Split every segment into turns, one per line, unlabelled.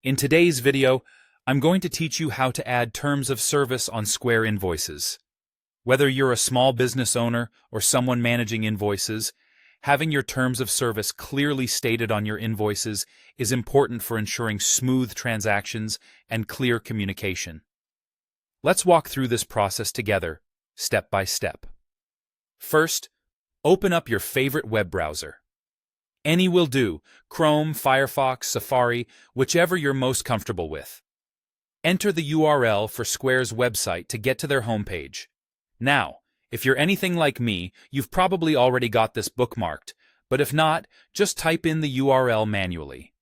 In today's video, I'm going to teach you how to add terms of service on Square Invoices. Whether you're a small business owner or someone managing invoices, having your terms of service clearly stated on your invoices is important for ensuring smooth transactions and clear communication. Let's walk through this process together, step by step. First, open up your favorite web browser. Any will do: Chrome, Firefox, Safari, whichever you're most comfortable with. Enter the URL for Square's website to get to their homepage. Now, if you're anything like me, you've probably already got this bookmarked, but if not, just type in the URL manually.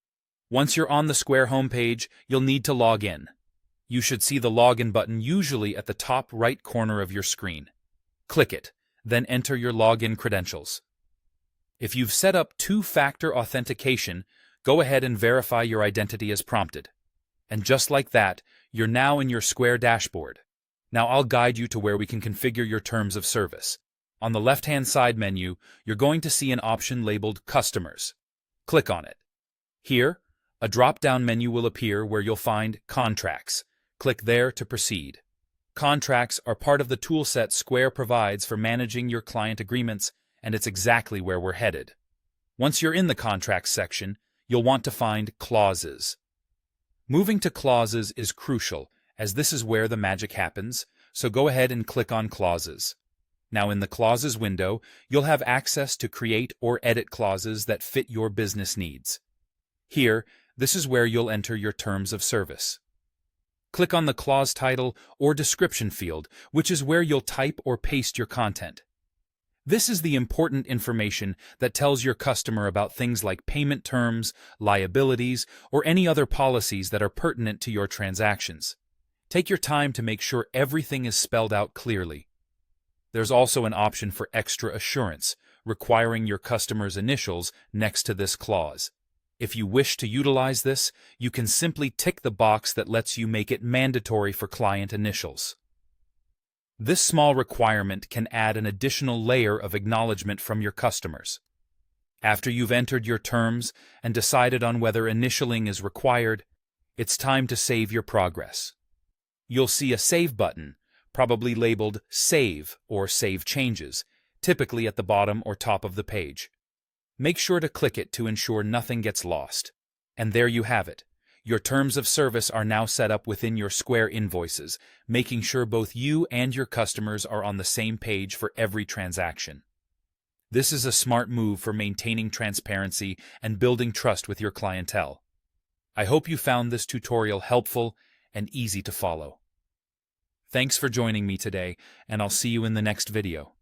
Once you're on the Square homepage, you'll need to log in. You should see the login button usually at the top right corner of your screen. Click it, then enter your login credentials. If you've set up two-factor authentication, go ahead and verify your identity as prompted. And just like that, you're now in your Square dashboard. Now I'll guide you to where we can configure your terms of service. On the left-hand side menu, you're going to see an option labeled Customers. Click on it. Here, a drop-down menu will appear where you'll find Contracts. Click there to proceed. Contracts are part of the toolset Square provides for managing your client agreements, and it's exactly where we're headed. Once you're in the Contracts section, you'll want to find Clauses. Moving to Clauses is crucial, as this is where the magic happens, so go ahead and click on Clauses. Now in the Clauses window, you'll have access to create or edit clauses that fit your business needs. Here, this is where you'll enter your terms of service. Click on the clause title or description field, which is where you'll type or paste your content. This is the important information that tells your customer about things like payment terms, liabilities, or any other policies that are pertinent to your transactions. Take your time to make sure everything is spelled out clearly. There's also an option for extra assurance, requiring your customer's initials next to this clause. If you wish to utilize this, you can simply tick the box that lets you make it mandatory for client initials. This small requirement can add an additional layer of acknowledgement from your customers. After you've entered your terms and decided on whether initialing is required, it's time to save your progress. You'll see a Save button, probably labeled Save or Save Changes, typically at the bottom or top of the page. Make sure to click it to ensure nothing gets lost. And there you have it. Your terms of service are now set up within your Square Invoices, making sure both you and your customers are on the same page for every transaction. This is a smart move for maintaining transparency and building trust with your clientele. I hope you found this tutorial helpful and easy to follow. Thanks for joining me today, and I'll see you in the next video.